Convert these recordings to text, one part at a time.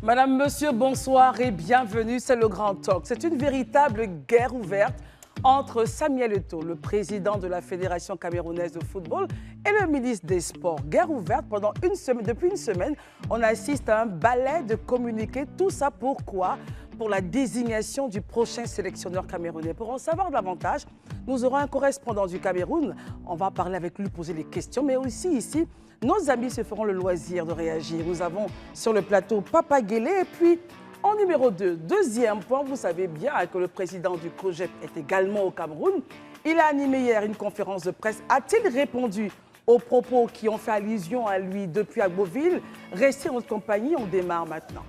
Madame, monsieur, bonsoir et bienvenue, c'est le Grand Talk. C'est une véritable guerre ouverte entre Samuel Eto'o, le président de la Fédération camerounaise de football, et le ministre des Sports. Guerre ouverte pendant une semaine. Depuis une semaine, on assiste à un balai de communiqués. Tout ça pourquoi? Pour la désignation du prochain sélectionneur camerounais. Pour en savoir davantage, nous aurons un correspondant du Cameroun. On va parler avec lui, poser les questions, mais aussi ici, nos amis se feront le loisir de réagir. Nous avons sur le plateau Papa Guélé et puis en numéro 2, deuxième point, vous savez bien que le président du COJEP est également au Cameroun. Il a animé hier une conférence de presse. A-t-il répondu aux propos qui ont fait allusion à lui depuis Agboville? Restez en notre compagnie, on démarre maintenant.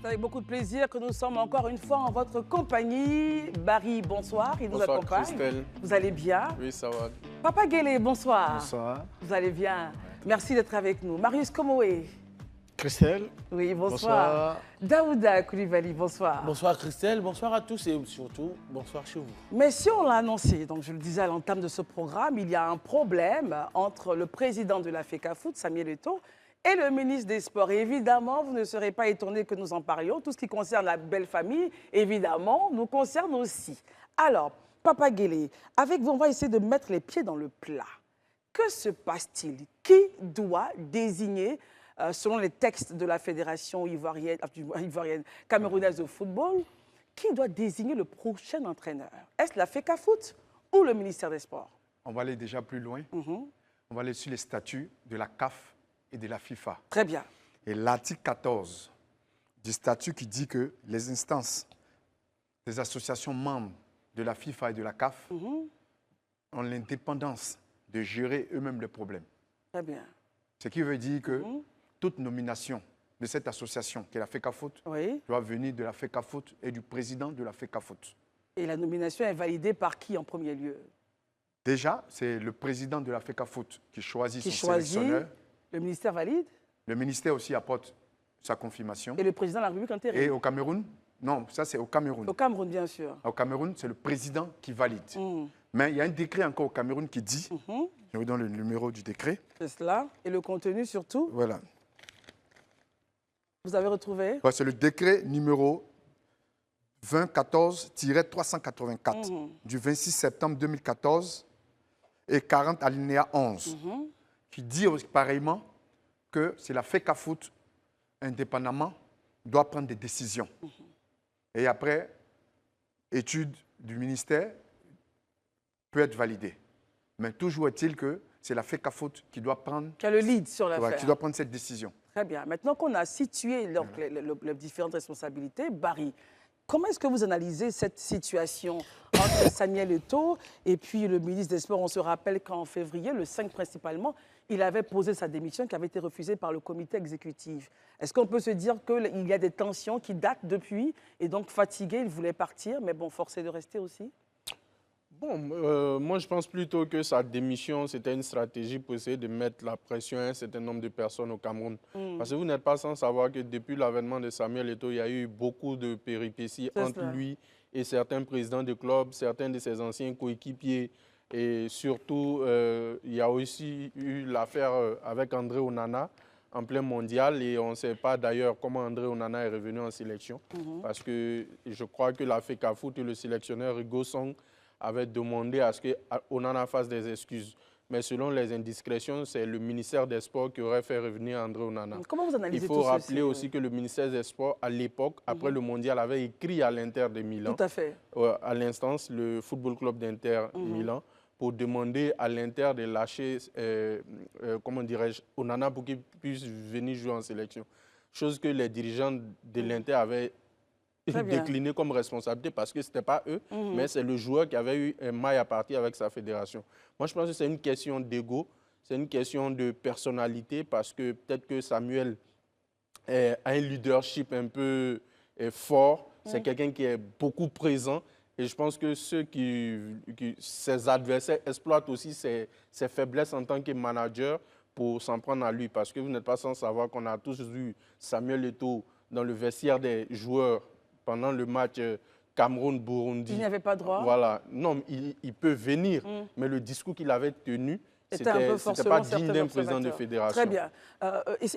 Avec beaucoup de plaisir que nous sommes encore une fois en votre compagnie. Barry, bonsoir, il nous accompagne. Christelle. Vous allez bien? Oui, ça va. Papa Guélé, bonsoir. Bonsoir. Vous allez bien? Merci d'être avec nous. Marius Komoé. Christelle. Oui, bonsoir. Daouda Koulibaly, bonsoir. Bonsoir Christelle, bonsoir à tous et surtout, bonsoir chez vous. Mais si on l'a annoncé, donc je le disais à l'entame de ce programme, il y a un problème entre le président de la FECAFOOT, Samuel Eto'o, et le ministre des Sports. Et évidemment, vous ne serez pas étonnés que nous en parlions. Tout ce qui concerne la belle famille, évidemment, nous concerne aussi. Alors, Papa Guélé, avec vous, on va essayer de mettre les pieds dans le plat. Que se passe-t-il? Qui doit désigner, selon les textes de la Fédération ivoirienne camerounaise de football, qui doit désigner le prochain entraîneur? Est-ce la FECAFOOT ou le ministère des Sports? On va aller déjà plus loin. On va aller sur les statuts de la CAF et de la FIFA. Très bien. Et l'article 14 du statut qui dit que les instances des associations membres de la FIFA et de la CAF ont l'indépendance de gérer eux-mêmes les problèmes. Très bien. Ce qui veut dire que toute nomination de cette association, qui est la FECAFOOT, doit venir de la FECAFOOT et du président de la FECAFOOT. Et la nomination est validée par qui en premier lieu? Déjà, c'est le président de la FECAFOOT qui choisit son sélectionneur. Le ministère valide? Le ministère aussi apporte sa confirmation. Et le président de la République intérim? Et au Cameroun? Non, ça c'est au Cameroun. Au Cameroun, bien sûr. Au Cameroun, c'est le président qui valide. Mais il y a un décret encore au Cameroun qui dit, je vous donne le numéro du décret. C'est cela. Et le contenu surtout? Voilà. Vous avez retrouvé? C'est le décret numéro 2014-384 du 26 septembre 2014 et 40 alinéa 11. Qui dit pareillement que c'est la FECAFOOT, indépendamment, doit prendre des décisions. Et après, étude du ministère peut être validée. Mais toujours est-il que c'est la FECAFOOT qui doit prendre... Qui a le lead sur l'affaire. Qui doit prendre cette décision. Très bien. Maintenant qu'on a situé donc, les différentes responsabilités, Barry, comment est-ce que vous analysez cette situation entre Samuel Eto'o et puis le ministre des Sports? On se rappelle qu'en février, le 5 principalement, il avait posé sa démission qui avait été refusée par le comité exécutif. Est-ce qu'on peut se dire qu'il y a des tensions qui datent depuis et donc fatigué, il voulait partir, mais bon, forcé de rester aussi? Bon, moi je pense plutôt que sa démission, c'était une stratégie pour essayer de mettre la pression à un certain nombre de personnes au Cameroun. Parce que vous n'êtes pas sans savoir que depuis l'avènement de Samuel Eto'o, il y a eu beaucoup de péripéties entre lui et certains présidents de clubs, certains de ses anciens coéquipiers. Et surtout, il y a aussi eu l'affaire avec André Onana en plein mondial. Et on ne sait pas d'ailleurs comment André Onana est revenu en sélection. Parce que je crois que la FECAFOOT et le sélectionneur Hugo Song avaient demandé à ce que Onana fasse des excuses. Mais selon les indiscrétions, c'est le ministère des Sports qui aurait fait revenir André Onana. Comment vous analysez tout ceci? Il faut rappeler aussi que le ministère des Sports, à l'époque, après le mondial, avait écrit à l'Inter de Milan, tout à fait, à l'instance, le football club d'Inter Milan, pour demander à l'Inter de lâcher, comment dirais-je, Onana pour qu'il puisse venir jouer en sélection. Chose que les dirigeants de l'Inter avaient décliné comme responsabilité parce que ce n'était pas eux, mais c'est le joueur qui avait eu un maille à partir avec sa fédération. Moi, je pense que c'est une question d'ego, c'est une question de personnalité parce que peut-être que Samuel a un leadership un peu fort, c'est quelqu'un qui est beaucoup présent. Et je pense que ses adversaires exploitent aussi ses faiblesses en tant que manager pour s'en prendre à lui. Parce que vous n'êtes pas sans savoir qu'on a tous vu Samuel Eto'o dans le vestiaire des joueurs pendant le match Cameroun-Burundi. Il n'y avait pas droit. Voilà. Non, il peut venir, mais le discours qu'il avait tenu, c'était pas digne d'un président de fédération. Très bien.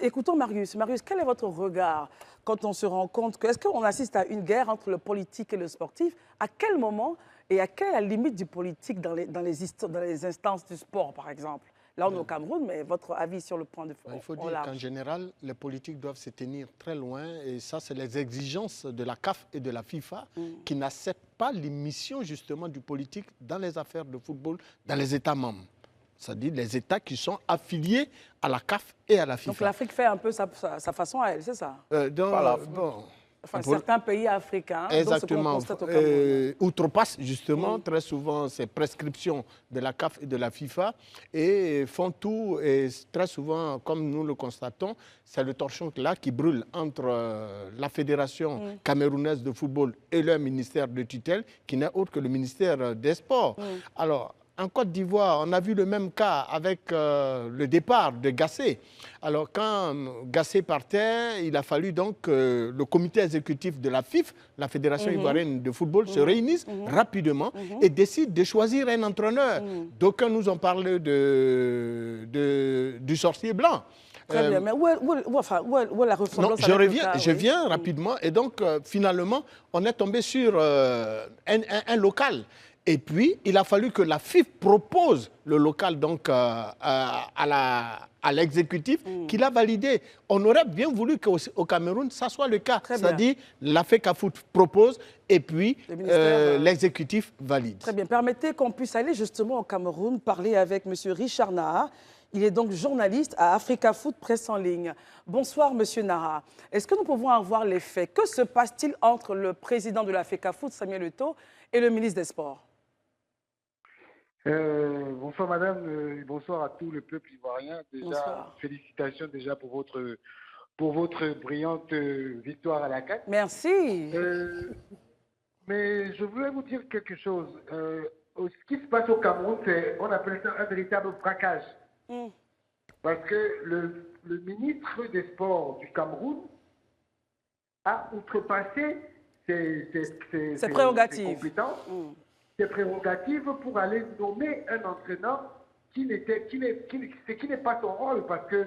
Écoutons Marius. Marius, quel est votre regard quand on se rend compte que, est-ce qu'on assiste à une guerre entre le politique et le sportif? À quel moment et à quelle est la limite du politique dans les instances du sport, par exemple? Là, on est au Cameroun, mais votre avis sur le point de vue? Il faut dire qu'en général, les politiques doivent se tenir très loin. Et ça, c'est les exigences de la CAF et de la FIFA qui n'acceptent pas l'immiscion justement du politique dans les affaires de football dans les États membres. C'est-à-dire les États qui sont affiliés à la CAF et à la FIFA. Donc l'Afrique fait un peu sa façon à elle, c'est ça? Enfin, certains pays africains, exactement, outrepassent justement très souvent ces prescriptions de la CAF et de la FIFA et font tout. Et très souvent, comme nous le constatons, c'est le torchon là qui brûle entre la Fédération camerounaise de football et leur ministère de tutelle, qui n'est autre que le ministère des Sports. Alors, en Côte d'Ivoire, on a vu le même cas avec le départ de Gassé. Alors, quand Gassé partait, il a fallu donc que le comité exécutif de la FIF, la Fédération ivoirienne de football, se réunisse rapidement et décide de choisir un entraîneur. D'aucuns nous ont parlé du sorcier blanc. Très bien, mais où est la ressemblance? Non, je viens rapidement. Et donc, finalement, on est tombé sur un local. Et puis, il a fallu que la FIF propose le local donc, à l'exécutif qu'il a validé. On aurait bien voulu qu'au Cameroun, ça soit le cas. C'est-à-dire, la FECAFOOT propose et puis l'exécutif valide. Très bien. Permettez qu'on puisse aller justement au Cameroun parler avec M. Richard Naha. Il est donc journaliste à Africa Foot Presse en ligne. Bonsoir, M. Naha. Est-ce que nous pouvons avoir les faits? Que se passe-t-il entre le président de la FECAFOOT, Samuel Eto'o, et le ministre des Sports? Bonsoir madame, bonsoir à tout le peuple ivoirien. Déjà, bonsoir. Félicitations déjà pour votre brillante victoire à la CAN. Merci. Mais je voulais vous dire quelque chose. Ce qui se passe au Cameroun, on appelle ça un véritable braquage. Parce que le ministre des Sports du Cameroun a outrepassé ses compétences. Ses prérogatives pour aller nommer un entraîneur qui n'est pas son rôle, parce que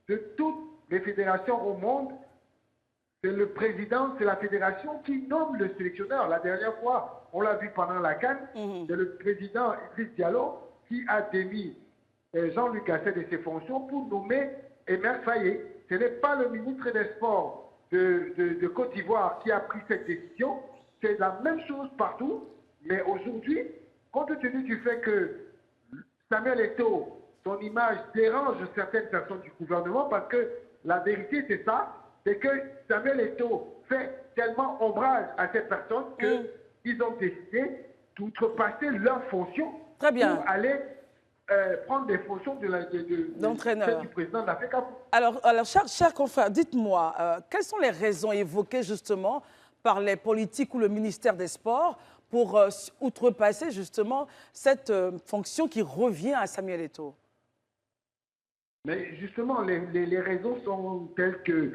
de toutes les fédérations au monde, c'est le président, c'est la fédération qui nomme le sélectionneur. La dernière fois, on l'a vu pendant la CAN, c'est le président Idriss Diallo qui a démis Jean-Luc Gasset de ses fonctions pour nommer Emer Faye. Ce n'est pas le ministre des Sports de Côte d'Ivoire qui a pris cette décision, c'est la même chose partout. Mais aujourd'hui, compte tenu du fait que Samuel Eto'o, son image dérange certaines personnes du gouvernement, parce que la vérité c'est ça, c'est que Samuel Eto'o fait tellement ombrage à ces personnes qu'ils ont décidé d'outrepasser leurs fonctions pour aller prendre des fonctions d'entraîneur du président de la FECAFOOT. Alors chers confrères, dites-moi, quelles sont les raisons évoquées justement par les politiques ou le ministère des Sports pour outrepasser justement cette fonction qui revient à Samuel Eto'o? Mais justement, les raisons sont telles que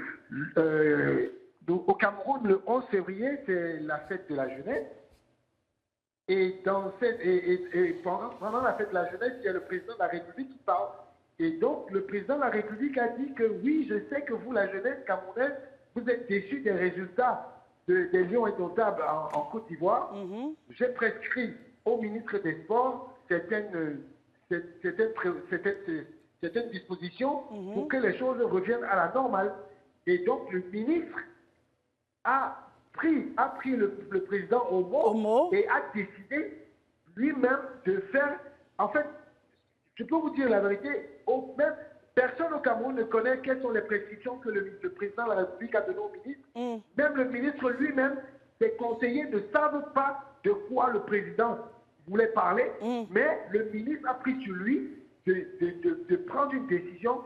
au Cameroun, le 11 février, c'est la fête de la jeunesse. Et pendant la fête de la jeunesse, il y a le président de la République qui parle. Et donc, le président de la République a dit que oui, je sais que vous, la jeunesse camerounaise, vous êtes déçus des résultats des Lions indomptables en Côte d'Ivoire. J'ai prescrit au ministre des Sports certaines dispositions pour que les choses reviennent à la normale. Et donc le ministre a pris le président au mot et a décidé lui-même de faire... En fait, je peux vous dire la vérité, personne au Cameroun ne connaît quelles sont les prescriptions que le président de la République a données au ministre. Même le ministre lui-même, ses conseillers ne savent pas de quoi le président voulait parler, mais le ministre a pris sur lui de prendre une décision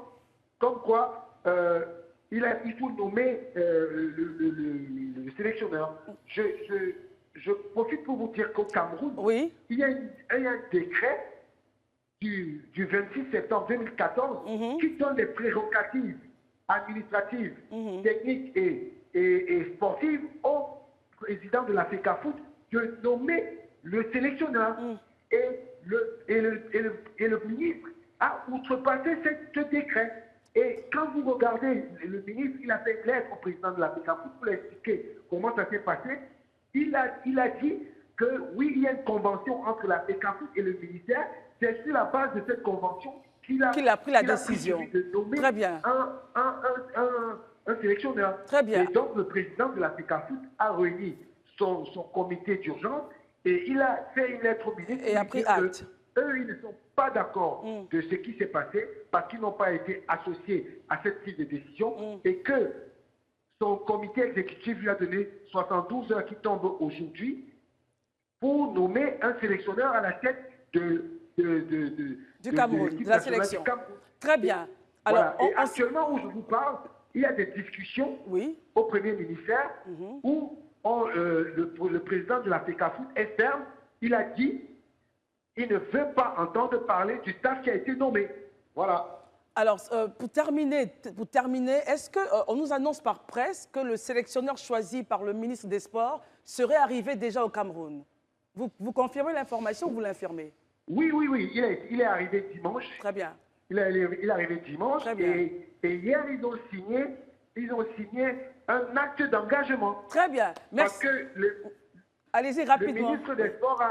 comme quoi il faut nommer le sélectionneur. Je profite pour vous dire qu'au Cameroun, il y a un décret du 26 septembre 2014 qui donne des prérogatives administratives, techniques et et sportive au président de la FECAFOOT de nommer le sélectionneur. Et le ministre a outrepassé ce décret. Et quand vous regardez, le ministre, il a fait une lettre au président de la FECAFOOT pour lui expliquer comment ça s'est passé. Il a dit que oui, il y a une convention entre la FECAFOOT et le ministère. C'est sur la base de cette convention qu'il a pris la décision. De nommer Très bien. un sélectionneur. Très bien. Et donc, le président de la FECAFOOT a réuni son comité d'urgence et il a fait une lettre au ministre. Et a pris acte. Eux, ils ne sont pas d'accord de ce qui s'est passé parce qu'ils n'ont pas été associés à cette prise de décision et que son comité exécutif lui a donné 72 heures qui tombent aujourd'hui pour nommer un sélectionneur à la tête du Cameroun, de la sélection. Très bien. Alors, voilà. Et actuellement, où je vous parle, il y a des discussions au Premier ministère où le président de la FECAFOOT est ferme. Il a dit qu'il ne veut pas entendre parler du staff qui a été nommé. Voilà. Alors, pour terminer, est-ce qu'on nous annonce par presse que le sélectionneur choisi par le ministre des Sports serait arrivé déjà au Cameroun? Vous confirmez l'information ou vous l'infirmez? Oui. Il est arrivé dimanche. Très bien. Il est arrivé dimanche. Très bien. Et hier, ils ont signé un acte d'engagement. Très bien. Merci. Parce que allez-y rapidement. Le ministre des Sports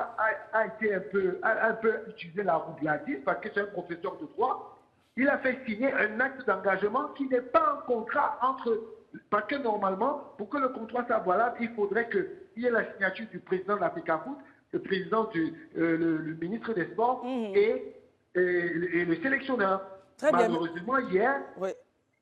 a été un peu utilisé la roue de la 10 parce que c'est un professeur de droit. Il a fait signer un acte d'engagement qui n'est pas un contrat entre... Parce que normalement, pour que le contrat soit valable, il faudrait qu'il y ait la signature du président de la FECAFOOT, le président le ministre des Sports et le sélectionneur. Très bien. Malheureusement, hier,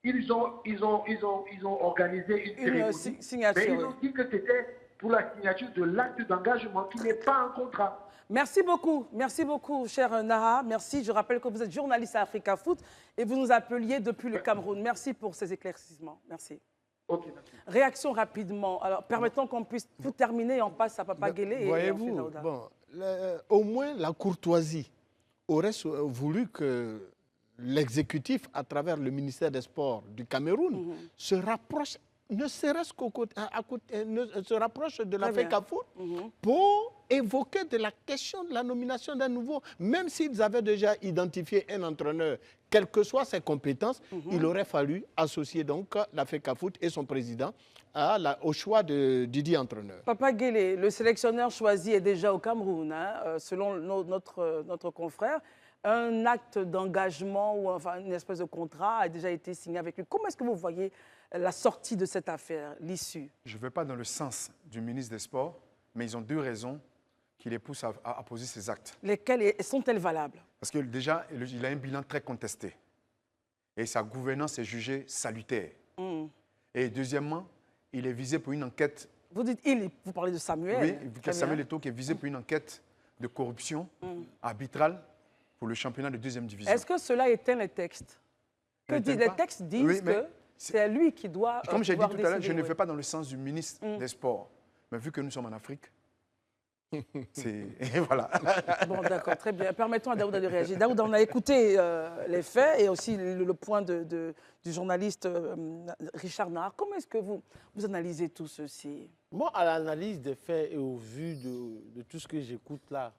ils ont organisé une cérémonie. Signature, mais ils ont dit que c'était pour la signature de l'acte d'engagement qui n'est pas un contrat. Merci beaucoup, cher Nara. Merci. Je rappelle que vous êtes journaliste à Africa Foot et vous nous appeliez depuis le Cameroun. Merci pour ces éclaircissements. Merci. Okay, merci. Réaction rapidement. Alors, permettons qu'on puisse tout terminer et on passe à Papa Guélé. Voyez-vous, au moins la courtoisie aurait voulu que l'exécutif, à travers le ministère des Sports du Cameroun, se rapproche, ne serait-ce qu'au côté, se rapproche de la FECAFOOT pour évoquer de la question de la nomination d'un nouveau, même s'ils avaient déjà identifié un entraîneur, quelles que soient ses compétences, il aurait fallu associer donc la FECAFOOT et son président au choix du dit entraîneur. Papa Guélé, le sélectionneur choisi est déjà au Cameroun, hein, selon notre confrère. Un acte d'engagement ou enfin une espèce de contrat a déjà été signé avec lui. Comment est-ce que vous voyez la sortie de cette affaire, l'issue? Je ne vais pas dans le sens du ministre des Sports, mais ils ont deux raisons qui les poussent à poser ces actes. Lesquelles sont-elles valables? Parce que déjà, il a un bilan très contesté. Et sa gouvernance est jugée salutaire. Et deuxièmement, il est visé pour une enquête. Vous dites vous parlez de Samuel. Oui, Samuel Eto'o qui est visé pour une enquête de corruption arbitrale pour le championnat de 2e division. Est-ce que cela éteint les textes? Les textes disent que c'est lui qui doit. Comme j'ai dit tout à l'heure, je ne vais pas dans le sens du ministre des Sports. Mais vu que nous sommes en Afrique, et voilà. Bon, d'accord, très bien. Permettons à Daouda de réagir. Daouda, on a écouté les faits et aussi le point du journaliste Richard Nara. Comment est-ce que vous analysez tout ceci? Moi, à l'analyse des faits et au vu de tout ce que j'écoute là,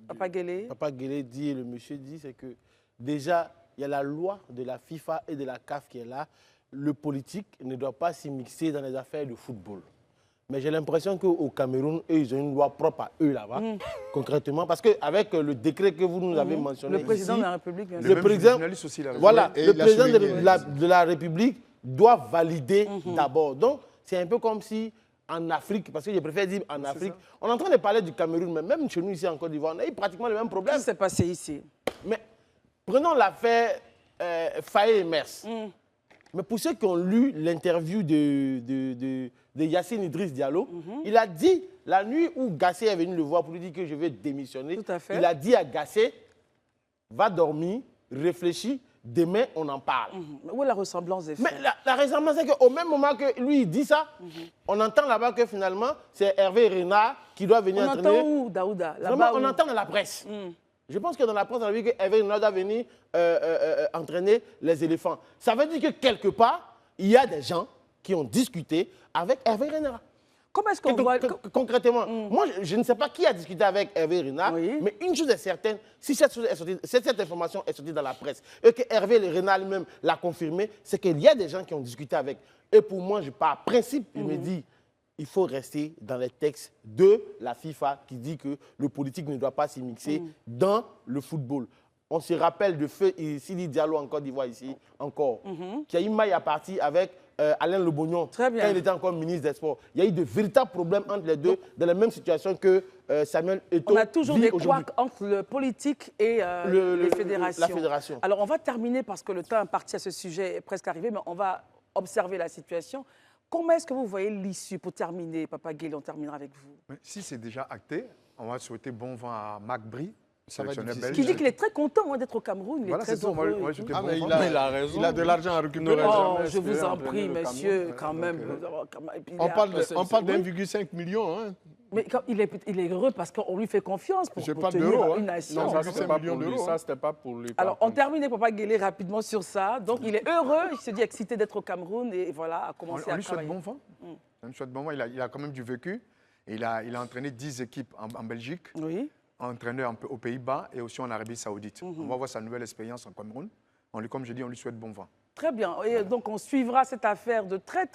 Papa Guélé dit et le monsieur dit, c'est que déjà, il y a la loi de la FIFA et de la CAF qui est là. Le politique ne doit pas s'y mixer dans les affaires de football. Mais j'ai l'impression qu'au Cameroun, eux, ils ont une loi propre à eux là-bas, concrètement. Parce qu'avec le décret que vous nous avez mentionné le président ici, de la République, bien sûr. le président de la République doit valider d'abord. Donc, c'est un peu comme si en Afrique, parce que je préfère dire en Afrique, on est en train de parler du Cameroun, mais même chez nous ici en Côte d'Ivoire, on a eu pratiquement le même problème. Qu'est-ce qui s'est passé ici? Mais prenons l'affaire Faye et Mers. Mais pour ceux qui ont lu l'interview de Yacine Idriss Diallo, il a dit, la nuit où Gassé est venu le voir pour lui dire que je vais démissionner, il a dit à Gassé, va dormir, réfléchis, demain on en parle. Où est la ressemblance des faits? Mais la ressemblance, c'est qu'au même moment que lui il dit ça, on entend là-bas que finalement, c'est Hervé Renard qui doit venir entraîner. On entend où, Daouda? On entend dans la presse. Je pense que dans la presse, on a vu que Hervé Renard doit venir entraîner les éléphants. Ça veut dire que quelque part, il y a des gens qui ont discuté avec Hervé Renard. Comment est-ce qu'on voit... Concrètement, moi, je ne sais pas qui a discuté avec Hervé Renard, Oui. mais une chose est certaine, si cette information est sortie dans la presse et que Hervé Renard lui-même l'a confirmé, c'est qu'il y a des gens qui ont discuté avec. Et pour moi, par principe, je me dis, il faut rester dans les textes de la FIFA qui dit que le politique ne doit pas s'y mixer dans le football. On se rappelle de feu Sidi Diallo en Côte d'Ivoire ici, encore, qui a eu maille à partir avec Alain Lebognon, quand il était encore ministre des Sports. Il y a eu de véritables problèmes entre les deux, dans la même situation que Samuel Eto'o. On a toujours des couacs entre le politique et les fédérations. La fédération. Alors, on va terminer parce que le temps imparti à ce sujet est presque arrivé, mais on va observer la situation. Comment est-ce que vous voyez l'issue pour terminer, Papa Gueye, on terminera avec vous. Mais si c'est déjà acté, on va souhaiter bon vent à Marc Bry, Ça va être sélectionneur difficile. belge. Qui dit qu'il est très content d'être au Cameroun, il Voilà, est très c'est tout. heureux. Moi, j'étais Ah, bon mais vent. il a raison. Il a de l'argent à récupérer. Oh, jamais je vous espéré en entraîner prie, le monsieur, Cameroun. quand même. Et puis, il On est- parle oui. d'1,5 million. Hein. Mais il est heureux parce qu'on lui fait confiance pour Je parle tenir d'euros, hein. une nation. Non, Ça, 5 c'était pas millions pour lui. d'euros, Ça, hein. c'était pas pour lui. Alors, on termine avec Papa Gueye rapidement sur ça. Donc, il est heureux, il se dit excité d'être au Cameroun et voilà, à On commencer à lui souhaite travailler. bon vent. On lui souhaite bon vent. Il a quand même du vécu. Et il a entraîné 10 équipes en Belgique, Oui. entraîné aux Pays-Bas et aussi en Arabie Saoudite. On va voir sa nouvelle expérience en Cameroun. Comme je dis, on lui souhaite bon vent. Très bien. Et donc, on suivra cette affaire de très